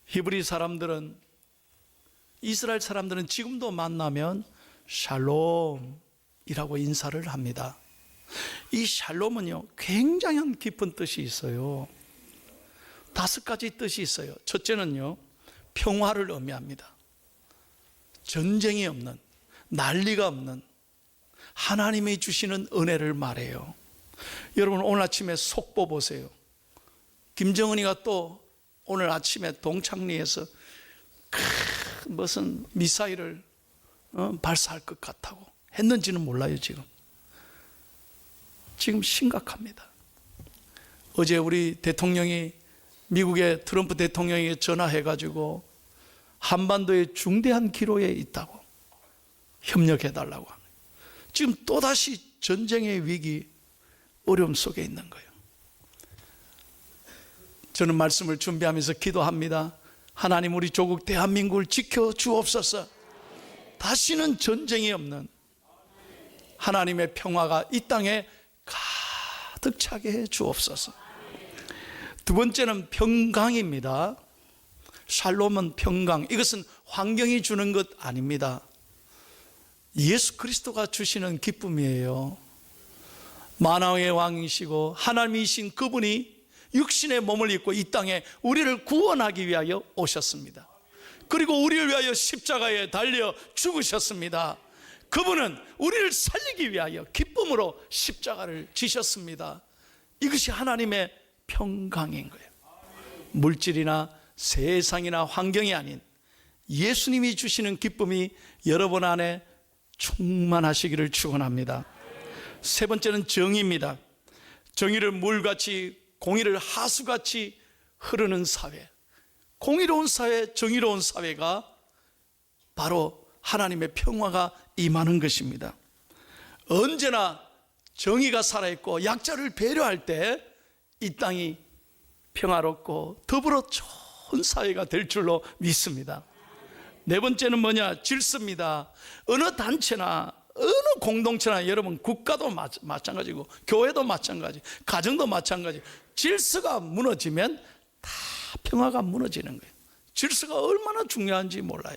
히브리 사람들은, 이스라엘 사람들은 지금도 만나면 샬롬이라고 인사를 합니다. 이 샬롬은요, 굉장히 깊은 뜻이 있어요. 5가지 뜻이 있어요. 첫째는요, 평화를 의미합니다. 전쟁이 없는, 난리가 없는 하나님이 주시는 은혜를 말해요. 여러분, 오늘 아침에 속보 보세요. 김정은이가 또 오늘 아침에 동창리에서 무슨 미사일을 발사할 것 같다고 했는지는 몰라요. 지금 심각합니다. 어제 우리 대통령이, 미국의 트럼프 대통령에게 전화해가지고 한반도에 중대한 기로에 있다고 협력해달라고 하는, 지금 또다시 전쟁의 위기, 어려움 속에 있는 거예요. 저는 말씀을 준비하면서 기도합니다. 하나님, 우리 조국 대한민국을 지켜 주옵소서. 다시는 전쟁이 없는 하나님의 평화가 이 땅에 가득 차게 해 주옵소서. 두 번째는 평강입니다. 샬롬은 평강. 이것은 환경이 주는 것 아닙니다. 예수 그리스도가 주시는 기쁨이에요. 만왕의 왕이시고 하나님이신 그분이 육신의 몸을 입고 이 땅에 우리를 구원하기 위하여 오셨습니다. 그리고 우리를 위하여 십자가에 달려 죽으셨습니다. 그분은 우리를 살리기 위하여 기쁨으로 십자가를 지셨습니다. 이것이 하나님의 평강인 거예요. 물질이나 세상이나 환경이 아닌 예수님이 주시는 기쁨이 여러분 안에 충만하시기를 축원합니다. 세 번째는 정의입니다. 정의를 물같이, 공의를 하수같이 흐르는 사회, 공의로운 사회, 정의로운 사회가 바로 하나님의 평화가 임하는 것입니다. 언제나 정의가 살아있고 약자를 배려할 때 이 땅이 평화롭고 더불어 좋은 사회가 될 줄로 믿습니다. 네 번째는 뭐냐? 질서입니다. 어느 단체나 어느 공동체나, 여러분 국가도 마찬가지고 교회도 마찬가지, 가정도 마찬가지, 질서가 무너지면 다 평화가 무너지는 거예요. 질서가 얼마나 중요한지 몰라요.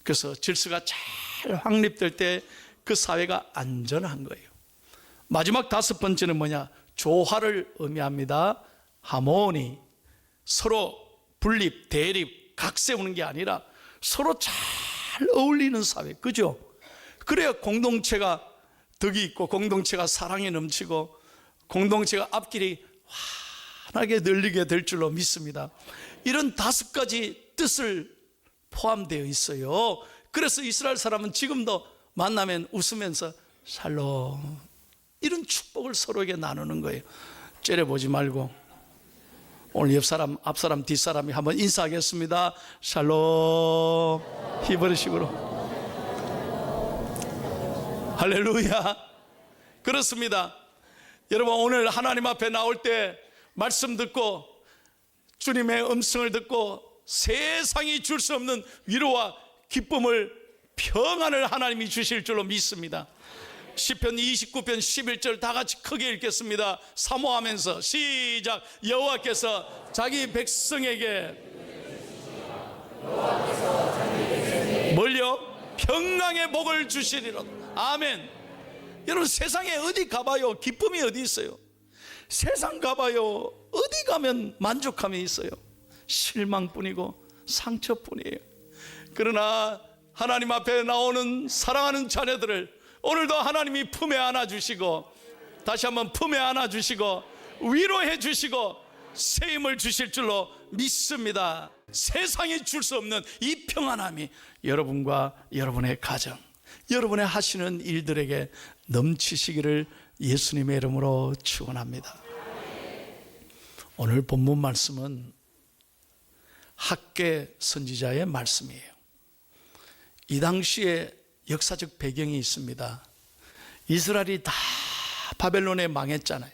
그래서 질서가 잘 확립될 때 그 사회가 안전한 거예요. 마지막 5번째는 뭐냐? 조화를 의미합니다. 하모니. 서로 분립, 대립, 각 세우는 게 아니라 서로 잘 어울리는 사회, 그죠? 그래야 공동체가 덕이 있고, 공동체가 사랑에 넘치고, 공동체가 앞길이 환하게 널리게 될 줄로 믿습니다. 이런 5가지 뜻을 포함되어 있어요. 그래서 이스라엘 사람은 지금도 만나면 웃으면서 샬롬, 이런 축복을 서로에게 나누는 거예요. 째려보지 말고 오늘 옆사람, 앞사람, 뒷사람이 한번 인사하겠습니다. 샬롬. 히브리식으로. 할렐루야. 그렇습니다. 여러분, 오늘 하나님 앞에 나올 때 말씀 듣고 주님의 음성을 듣고 세상이 줄 수 없는 위로와 기쁨을, 평안을 하나님이 주실 줄로 믿습니다. 시편 29편 11절 다 같이 크게 읽겠습니다. 사모하면서 시작. 여호와께서 자기 백성에게 뭘요? 평강의 복을 주시리로다. 아멘. 여러분, 세상에 어디 가봐요? 기쁨이 어디 있어요? 세상 가봐요. 어디 가면 만족함이 있어요? 실망뿐이고 상처뿐이에요. 그러나 하나님 앞에 나오는 사랑하는 자녀들을 오늘도 하나님이 품에 안아주시고, 다시 한번 품에 안아주시고 위로해 주시고 새 힘을 주실 줄로 믿습니다. 세상이 줄 수 없는 이 평안함이 여러분과 여러분의 가정, 여러분의 하시는 일들에게 넘치시기를 예수님의 이름으로 축원합니다. 오늘 본문 말씀은 학개 선지자의 말씀이에요. 이 당시에 역사적 배경이 있습니다. 이스라엘이 다 바벨론에 망했잖아요.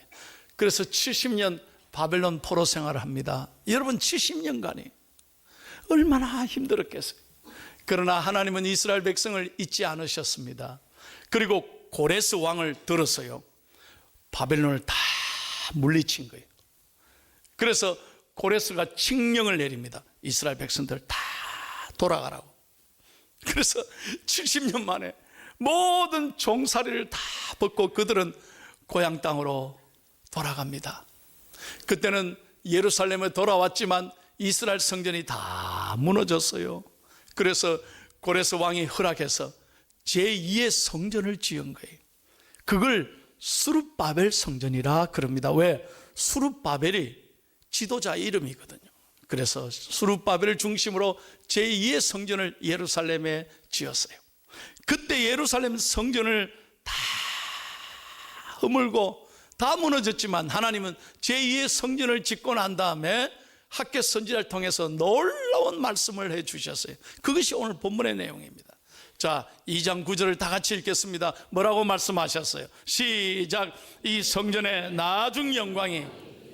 그래서 70년 바벨론 포로 생활을 합니다. 여러분, 70년간이 얼마나 힘들었겠어요. 그러나 하나님은 이스라엘 백성을 잊지 않으셨습니다. 그리고 고레스 왕을 들었어요. 바벨론을 다 물리친 거예요. 그래서 고레스가 칙령을 내립니다. 이스라엘 백성들 다 돌아가라고. 그래서 70년 만에 모든 종살이를 다 벗고 그들은 고향 땅으로 돌아갑니다. 그때는 예루살렘에 돌아왔지만 이스라엘 성전이 다 무너졌어요. 그래서 고레스 왕이 허락해서 제2의 성전을 지은 거예요. 그걸 수룹바벨 성전이라 그럽니다. 왜? 수룹바벨이 지도자 이름이거든요. 그래서 수룹바벨을 중심으로 제2의 성전을 예루살렘에 지었어요. 그때 예루살렘 성전을 다 허물고 다 무너졌지만 하나님은 제2의 성전을 짓고 난 다음에 학개 선지자를 통해서 놀라운 말씀을 해 주셨어요. 그것이 오늘 본문의 내용입니다. 자, 2장 9절을 다 같이 읽겠습니다. 뭐라고 말씀하셨어요? 시작. 이 성전의 나중 영광이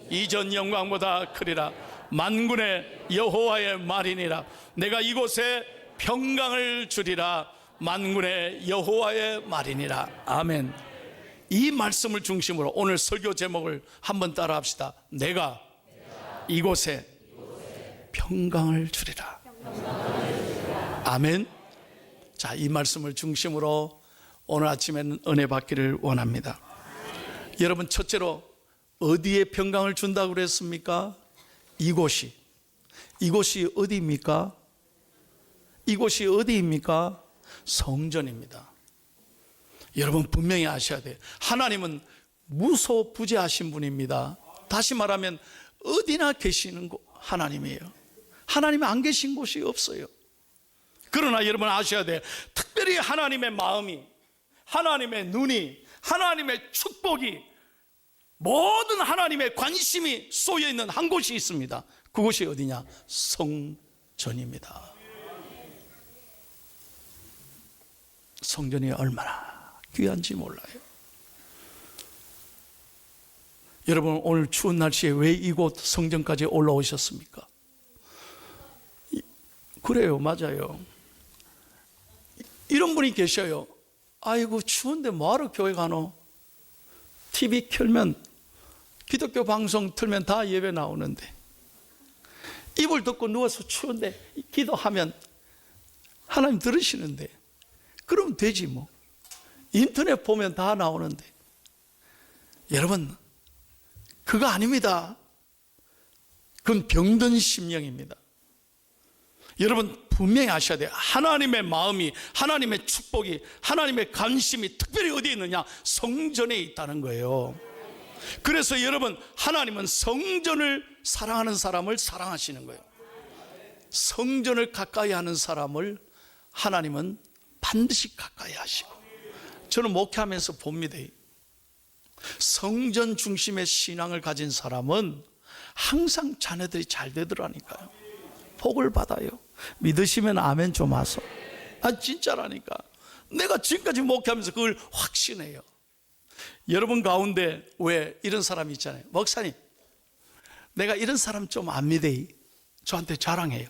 이전 영광보다 크리라. 만군의 여호와의 말이니라. 내가 이곳에 평강을 주리라. 만군의 여호와의 말이니라. 아멘. 이 말씀을 중심으로 오늘 설교 제목을 한번 따라 합시다. 내가 이곳에 평강을 주리라. 아멘. 자, 이 말씀을 중심으로 오늘 아침에는 은혜 받기를 원합니다. 여러분, 첫째로 어디에 평강을 준다고 그랬습니까? 이곳이 어디입니까? 이곳이 어디입니까? 성전입니다. 여러분 분명히 아셔야 돼요. 하나님은 무소부재하신 분입니다. 다시 말하면 어디나 계시는 하나님이에요. 하나님이 안 계신 곳이 없어요. 그러나 여러분 아셔야 돼요. 특별히 하나님의 마음이, 하나님의 눈이, 하나님의 축복이, 모든 하나님의 관심이 쏘여 있는 한 곳이 있습니다. 그곳이 어디냐? 성전입니다. 성전이 얼마나 귀한지 몰라요. 여러분 오늘 추운 날씨에 왜 이곳 성전까지 올라오셨습니까? 그래요, 맞아요. 이런 분이 계셔요. 아이고 추운데 뭐하러 교회 가노? TV 켜면, 기독교 방송 틀면 다 예배 나오는데, 이불 덮고 누워서 추운데 기도하면 하나님 들으시는데, 그러면 되지 뭐. 인터넷 보면 다 나오는데. 여러분 그거 아닙니다. 그건 병든 심령입니다. 여러분 분명히 아셔야 돼요. 하나님의 마음이, 하나님의 축복이, 하나님의 관심이 특별히 어디에 있느냐? 성전에 있다는 거예요. 그래서 여러분 하나님은 성전을 사랑하는 사람을 사랑하시는 거예요. 성전을 가까이 하는 사람을 하나님은 반드시 가까이 하시고, 저는 목회하면서 봅니다. 성전 중심의 신앙을 가진 사람은 항상 자녀들이 잘 되더라니까요. 복을 받아요. 믿으시면 아멘 좀 하소. 아 진짜라니까. 내가 지금까지 목회하면서 그걸 확신해요. 여러분 가운데 왜 이런 사람이 있잖아요. 목사님, 내가 이런 사람 좀 안 믿어. 저한테 자랑해요.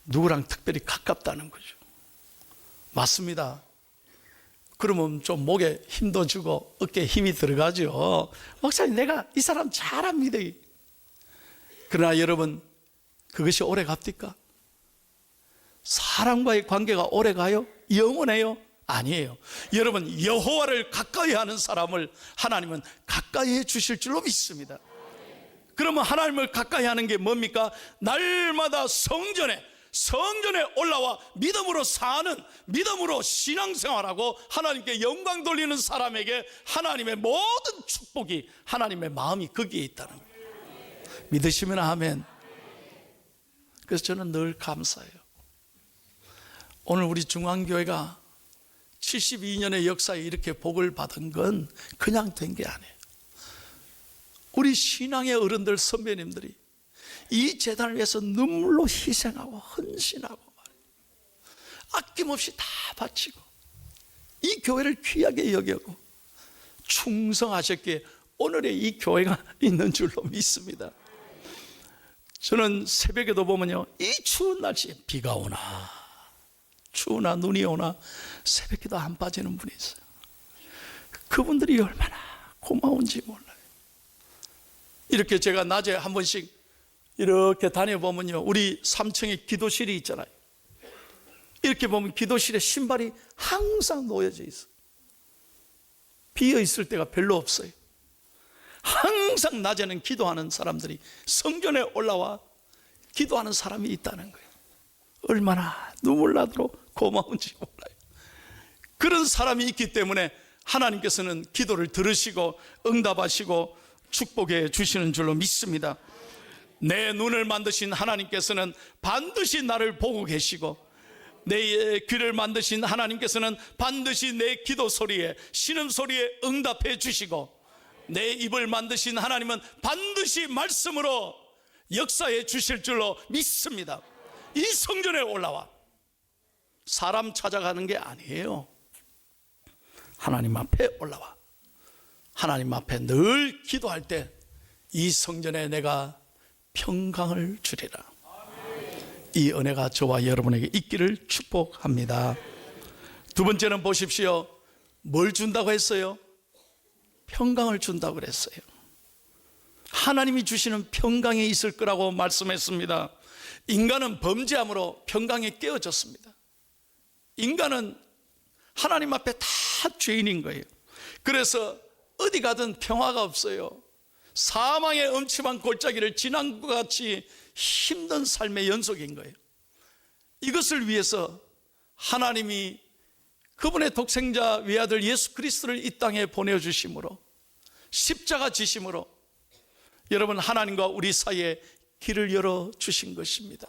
누구랑 특별히 가깝다는 거죠. 맞습니다. 그러면 좀 목에 힘도 주고 어깨에 힘이 들어가죠. 목사님, 내가 이 사람 잘 안 믿어. 그러나 여러분, 그것이 오래 갑니까? 사람과의 관계가 오래 가요? 영원해요? 아니에요. 여러분, 여호와를 가까이 하는 사람을 하나님은 가까이 해 주실 줄로 믿습니다. 그러면 하나님을 가까이 하는 게 뭡니까? 날마다 성전에 올라와 믿음으로 사는, 믿음으로 신앙생활하고 하나님께 영광 돌리는 사람에게 하나님의 모든 축복이, 하나님의 마음이 거기에 있다는 거예요. 믿으시면 아멘. 그래서 저는 늘 감사해요. 오늘 우리 중앙교회가 72년의 역사에 이렇게 복을 받은 건 그냥 된 게 아니에요. 우리 신앙의 어른들, 선배님들이 이 재단을 위해서 눈물로 희생하고 헌신하고 말이에요. 아낌없이 다 바치고 이 교회를 귀하게 여기고 충성하셨기에 오늘의 이 교회가 있는 줄로 믿습니다. 저는 새벽에도 보면요, 이 추운 날씨에 비가 오나 추우나 눈이 오나 새벽에도 안 빠지는 분이 있어요. 그분들이 얼마나 고마운지 몰라요. 이렇게 제가 낮에 한 번씩 이렇게 다녀보면요, 우리 3층에 기도실이 있잖아요. 이렇게 보면 기도실에 신발이 항상 놓여져 있어요. 비어 있을 때가 별로 없어요. 항상 낮에는 기도하는 사람들이 성전에 올라와 기도하는 사람이 있다는 거예요. 얼마나 눈물 나도록 고마운지 몰라요. 그런 사람이 있기 때문에 하나님께서는 기도를 들으시고 응답하시고 축복해 주시는 줄로 믿습니다. 내 눈을 만드신 하나님께서는 반드시 나를 보고 계시고, 내 귀를 만드신 하나님께서는 반드시 내 기도 소리에, 신음소리에 응답해 주시고, 내 입을 만드신 하나님은 반드시 말씀으로 역사해 주실 줄로 믿습니다. 이 성전에 올라와 사람 찾아가는 게 아니에요. 하나님 앞에 올라와 하나님 앞에 늘 기도할 때 이 성전에 내가 평강을 주리라. 이 은혜가 저와 여러분에게 있기를 축복합니다. 두 번째는 보십시오. 뭘 준다고 했어요? 평강을 준다고 그랬어요. 하나님이 주시는 평강이 있을 거라고 말씀했습니다. 인간은 범죄함으로 평강에 깨어졌습니다. 인간은 하나님 앞에 다 죄인인 거예요. 그래서 어디 가든 평화가 없어요. 사망의 엄침한 골짜기를 지난 것 같이 힘든 삶의 연속인 거예요. 이것을 위해서 하나님이 그분의 독생자 외아들 예수 그리스도를 이 땅에 보내주심으로, 십자가 지심으로 여러분 하나님과 우리 사이에 길을 열어주신 것입니다.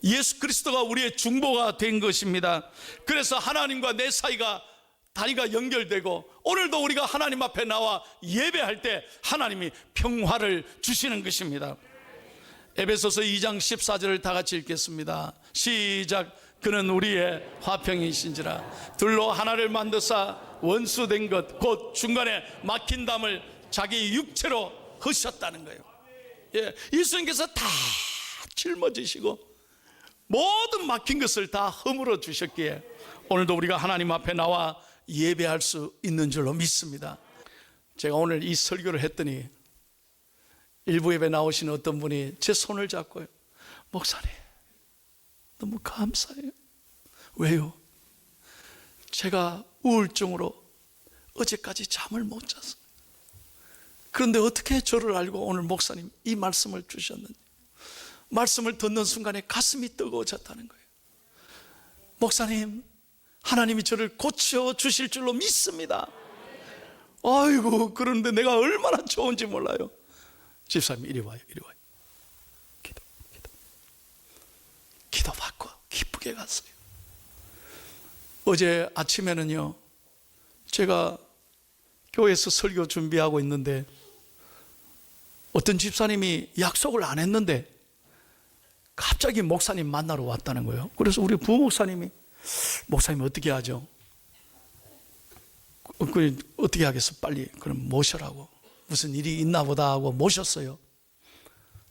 예수 그리스도가 우리의 중보가 된 것입니다. 그래서 하나님과 내 사이가 다리가 연결되고, 오늘도 우리가 하나님 앞에 나와 예배할 때 하나님이 평화를 주시는 것입니다. 에베소서 2장 14절을 다 같이 읽겠습니다. 시작. 그는 우리의 화평이신지라 둘로 하나를 만드사 원수된 것 곧 중간에 막힌 담을 자기 육체로 허셨다는 거예요. 예, 예수님께서 다 짊어지시고 모든 막힌 것을 다 허물어 주셨기에 오늘도 우리가 하나님 앞에 나와 예배할 수 있는 줄로 믿습니다. 제가 오늘 이 설교를 했더니 일부 예배 나오시는 어떤 분이 제 손을 잡고요, 목사님 너무 감사해요. 왜요? 제가 우울증으로 어제까지 잠을 못 잤어요. 그런데 어떻게 저를 알고 오늘 목사님 이 말씀을 주셨는지, 말씀을 듣는 순간에 가슴이 뜨거워졌다는 거예요. 목사님, 하나님이 저를 고쳐주실 줄로 믿습니다. 아이고, 그런데 내가 얼마나 좋은지 몰라요. 집사님 이리 와요, 이리 와요. 기도 받고 기쁘게 갔어요. 어제 아침에는요, 제가 교회에서 설교 준비하고 있는데 어떤 집사님이 약속을 안 했는데 갑자기 목사님 만나러 왔다는 거예요. 그래서 우리 부목사님이, 목사님 어떻게 하죠? 어떻게 하겠어? 빨리 그럼 모셔라고. 무슨 일이 있나 보다 하고 모셨어요.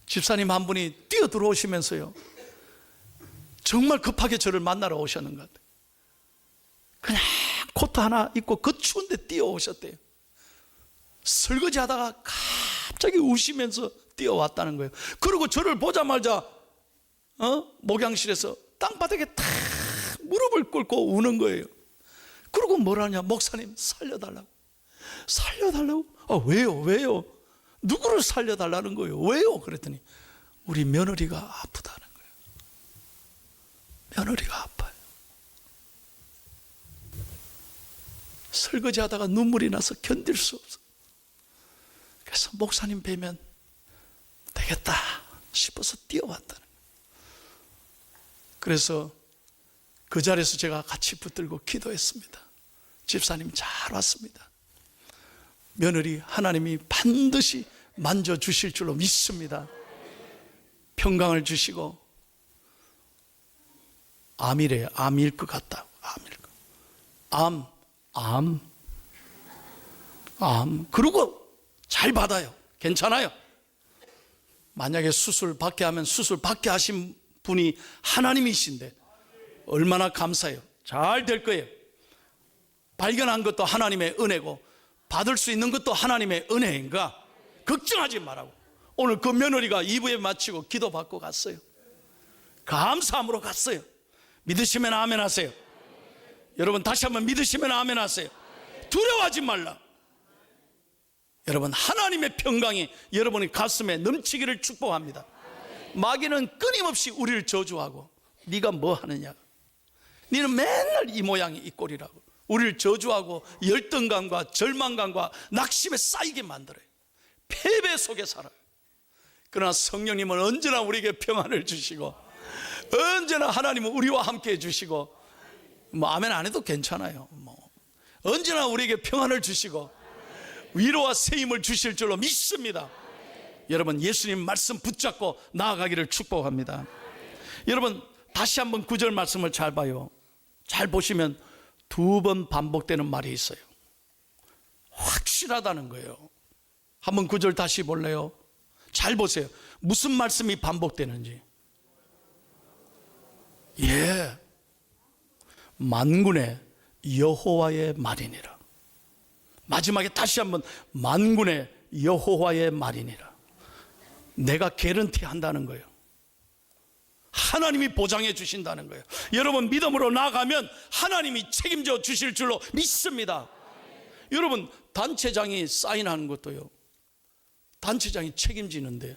집사님 한 분이 뛰어 들어오시면서요, 정말 급하게 저를 만나러 오셨는 것 같아요. 그냥 코트 하나 입고 그 추운데 뛰어오셨대요. 설거지 하다가 갑자기 우시면서 뛰어왔다는 거예요. 그리고 저를 보자마자 목양실에서 땅바닥에 탁 무릎을 꿇고 우는 거예요. 그리고 뭐라냐, 목사님 살려달라고. 살려달라고? 아, 왜요? 누구를 살려달라는 거예요? 왜요? 그랬더니 우리 며느리가 아프다는 거예요. 며느리가 아파요. 설거지 하다가 눈물이 나서 견딜 수 없어. 그래서 목사님 뵈면 되겠다 싶어서 뛰어왔다는 거예요. 그래서 그 자리에서 제가 같이 붙들고 기도했습니다. 집사님 잘 왔습니다. 며느리 하나님이 반드시 만져주실 줄로 믿습니다. 평강을 주시고, 암이래요. 암일 것 같다. 암. 그리고 잘 받아요. 괜찮아요. 만약에 수술 받게 하면 수술 받게 하신 분이 하나님이신데 얼마나 감사해요. 잘 될 거예요. 발견한 것도 하나님의 은혜고 받을 수 있는 것도 하나님의 은혜인가? 걱정하지 말라고. 오늘 그 며느리가 2부에 마치고 기도받고 갔어요. 감사함으로 갔어요. 믿으시면 아멘 하세요. 여러분 다시 한번 믿으시면 아멘 하세요. 두려워하지 말라. 여러분 하나님의 평강이 여러분의 가슴에 넘치기를 축복합니다. 마귀는 끊임없이 우리를 저주하고 네가 뭐 하느냐, 너는 맨날 이 모양이 이 꼴이라고 우리를 저주하고 열등감과 절망감과 낙심에 쌓이게 만들어요. 패배 속에 살아요. 그러나 성령님은 언제나 우리에게 평안을 주시고 언제나 하나님은 우리와 함께 해주시고 뭐 아멘 안 해도 괜찮아요. 언제나 우리에게 평안을 주시고 위로와 세임을 주실 줄로 믿습니다. 여러분 예수님 말씀 붙잡고 나아가기를 축복합니다. 여러분 다시 한번 9절 말씀을 잘 봐요. 잘 보시면 2번 반복되는 말이 있어요. 확실하다는 거예요. 한번 9절 다시 볼래요? 잘 보세요. 무슨 말씀이 반복되는지. 예, 만군의 여호와의 말이니라. 마지막에 다시 한번 만군의 여호와의 말이니라. 내가 개런티 한다는 거예요. 하나님이 보장해 주신다는 거예요. 여러분 믿음으로 나아가면 하나님이 책임져 주실 줄로 믿습니다. 여러분 단체장이 사인하는 것도요, 단체장이 책임지는데,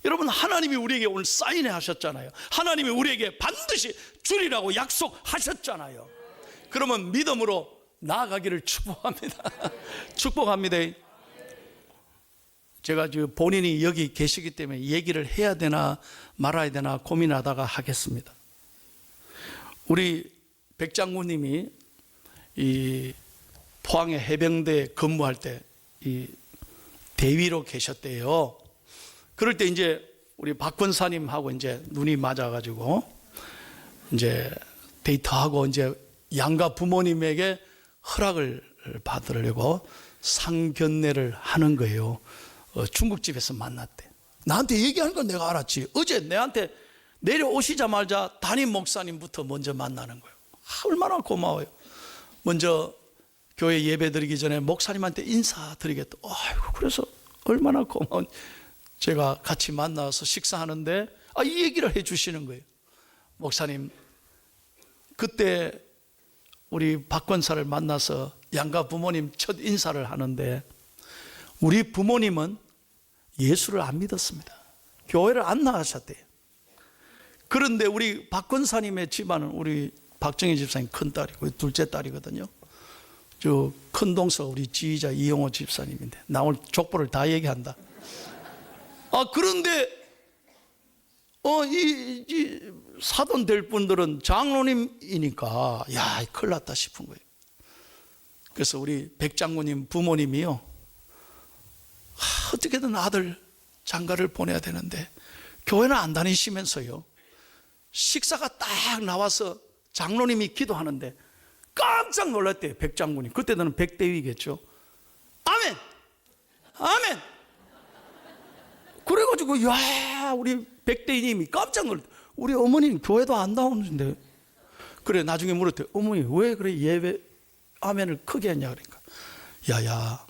여러분 하나님이 우리에게 오늘 사인해 하셨잖아요. 하나님이 우리에게 반드시 주리라고 약속하셨잖아요. 그러면 믿음으로 나아가기를 축복합니다. 축복합니다. 제가 지금 본인이 여기 계시기 때문에 얘기를 해야 되나 말아야 되나 고민하다가 하겠습니다. 우리 백 장군님이 이 포항의 해병대에 근무할 때 이 대위로 계셨대요. 그럴 때 이제 우리 박 권사님하고 이제 눈이 맞아가지고 이제 데이트하고 이제 양가 부모님에게 허락을 받으려고 상견례를 하는 거예요. 중국집에서 만났대. 나한테 얘기하는 건 내가 알았지. 어제 내한테 내려오시자마자 담임 목사님부터 먼저 만나는 거예요. 얼마나 고마워요. 먼저 교회 예배 드리기 전에 목사님한테 인사드리겠다. 아이고, 그래서 얼마나 고마운. 제가 같이 만나서 식사하는데 이 얘기를 해 주시는 거예요. 목사님, 그때 우리 박 권사를 만나서 양가 부모님 첫 인사를 하는데 우리 부모님은 예수를 안 믿었습니다. 교회를 안 나가셨대요. 그런데 우리 박 권사님의 집안은 우리 박정희 집사님 큰딸이고 둘째 딸이거든요. 저 큰동서 우리 지휘자 이용호 집사님인데 나 오늘 족보를 다 얘기한다. 그런데 이 사돈 될 분들은 장로님이니까 야, 큰일 났다 싶은 거예요. 그래서 우리 백 장군님 부모님이요, 어떻게든 아들 장가를 보내야 되는데 교회는 안 다니시면서요, 식사가 딱 나와서 장로님이 기도하는데 깜짝 놀랐대요. 백 장군이. 그때는 백대위겠죠. 아멘, 아멘. 그래가지고 야, 우리 백대위님이 깜짝 놀랐대. 우리 어머니는 교회도 안 나오는데. 그래, 나중에 물었대. 어머니 왜 그래 예배 아멘을 크게 했냐. 그러니까 야야,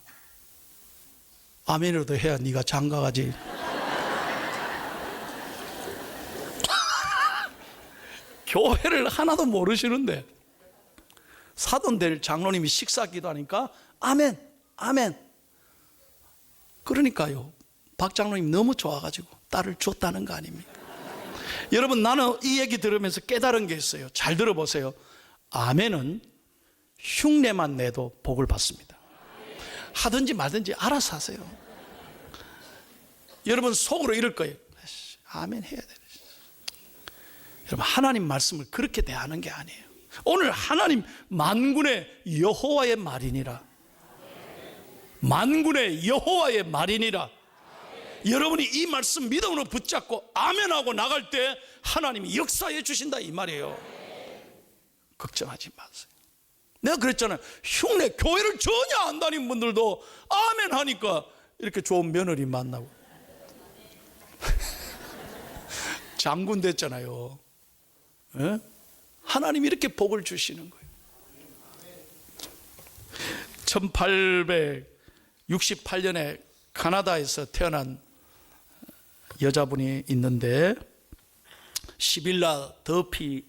아멘이라도 해야 네가 장가가지. 교회를 하나도 모르시는데 사돈 될 장로님이 식사 기도하니까 아멘, 아멘. 그러니까요, 박 장로님 너무 좋아가지고 딸을 줬다는 거 아닙니까? 여러분, 나는 이 얘기 들으면서 깨달은 게 있어요. 잘 들어보세요. 아멘은 흉내만 내도 복을 받습니다. 하든지 말든지 알아서 하세요. 여러분 속으로 이럴 거예요. 아멘 해야 돼. 여러분, 하나님 말씀을 그렇게 대하는 게 아니에요. 오늘 하나님 만군의 여호와의 말이니라. 만군의 여호와의 말이니라. 여러분이 이 말씀 믿음으로 붙잡고 아멘하고 나갈 때 하나님이 역사해 주신다 이 말이에요. 걱정하지 마세요. 내가 그랬잖아요. 흉내, 교회를 전혀 안 다니는 분들도 아멘 하니까 이렇게 좋은 며느리 만나고 장군 됐잖아요. 예? 하나님이 이렇게 복을 주시는 거예요. 1868년에 캐나다에서 태어난 여자분이 있는데 시빌라 더피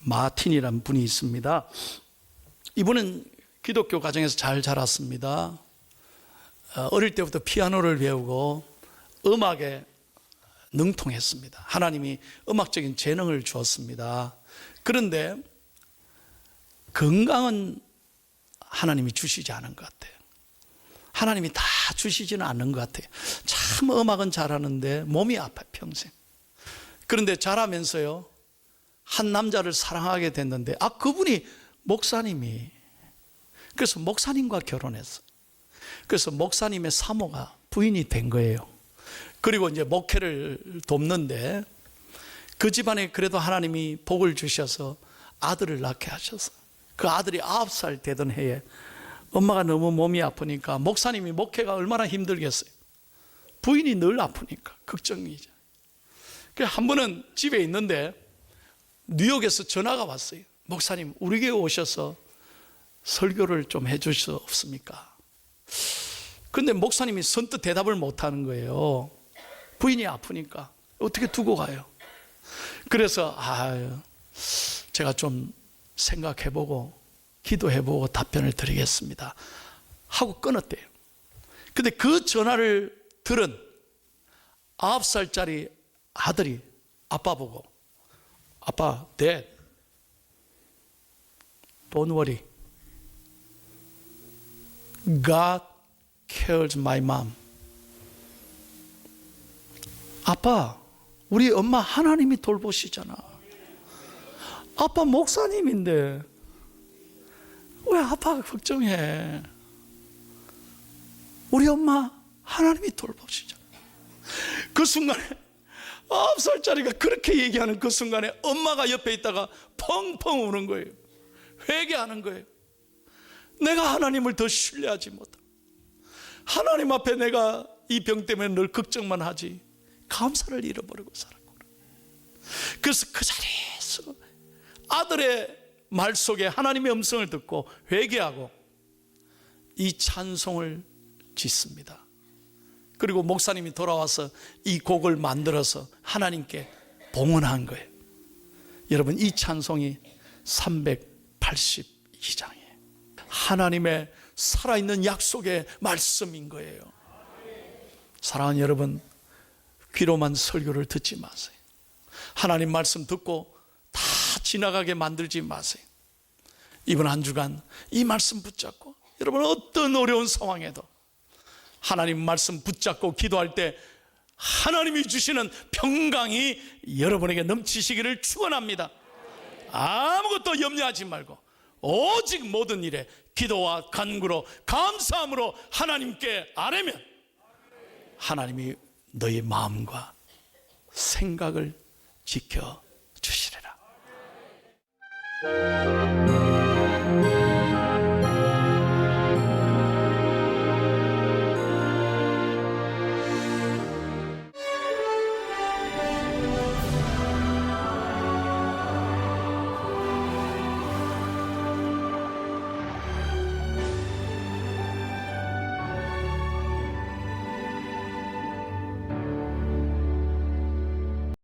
마틴이라는 분이 있습니다. 이분은 기독교 가정에서 잘 자랐습니다. 어릴 때부터 피아노를 배우고 음악에 능통했습니다. 하나님이 음악적인 재능을 주었습니다. 그런데 건강은 하나님이 주시지 않은 것 같아요. 하나님이 다 주시지는 않는 것 같아요. 참 음악은 잘하는데 몸이 아파요, 평생. 그런데 자라면서요, 한 남자를 사랑하게 됐는데 그분이 목사님이, 그래서 목사님과 결혼했어. 그래서 목사님의 사모가 부인이 된 거예요. 그리고 이제 목회를 돕는데 그 집안에 그래도 하나님이 복을 주셔서 아들을 낳게 하셔서 그 아들이 9살 되던 해에 엄마가 너무 몸이 아프니까, 목사님이 목회가 얼마나 힘들겠어요. 부인이 늘 아프니까 걱정이죠. 그래서 한 번은 집에 있는데 뉴욕에서 전화가 왔어요. 목사님, 우리 교회 오셔서 설교를 좀 해줄 수 없습니까? 근데 목사님이 선뜻 대답을 못하는 거예요. 부인이 아프니까 어떻게 두고 가요? 그래서 제가 좀 생각해보고 기도해보고 답변을 드리겠습니다 하고 끊었대요. 근데 그 전화를 들은 9살짜리 아들이 아빠 보고, 아빠, Dad, don't worry. God cares my mom. 아빠, 우리 엄마 하나님이 돌보시잖아. 아빠 목사님인데 왜 아빠가 걱정해? 우리 엄마 하나님이 돌보시잖아. 그 순간에 9살짜리가 그렇게 얘기하는 그 순간에 엄마가 옆에 있다가 펑펑 우는 거예요. 회개하는 거예요. 내가 하나님을 더 신뢰하지 못하고, 하나님 앞에 내가 이 병 때문에 늘 걱정만 하지 감사를 잃어버리고 살았구나. 그래서 그 자리에서 아들의 말 속에 하나님의 음성을 듣고 회개하고 이 찬송을 짓습니다. 그리고 목사님이 돌아와서 이 곡을 만들어서 하나님께 봉헌한 거예요. 여러분, 이 찬송이 382장이에요. 하나님의 살아있는 약속의 말씀인 거예요. 사랑하는 여러분, 귀로만 설교를 듣지 마세요. 하나님 말씀 듣고 다 지나가게 만들지 마세요. 이번 한 주간 이 말씀 붙잡고, 여러분 어떤 어려운 상황에도 하나님 말씀 붙잡고 기도할 때 하나님이 주시는 평강이 여러분에게 넘치시기를 축원합니다. 아무것도 염려하지 말고 오직 모든 일에 기도와 간구로 감사함으로 하나님께 아뢰면 하나님이 너의 마음과 생각을 지켜주시리라.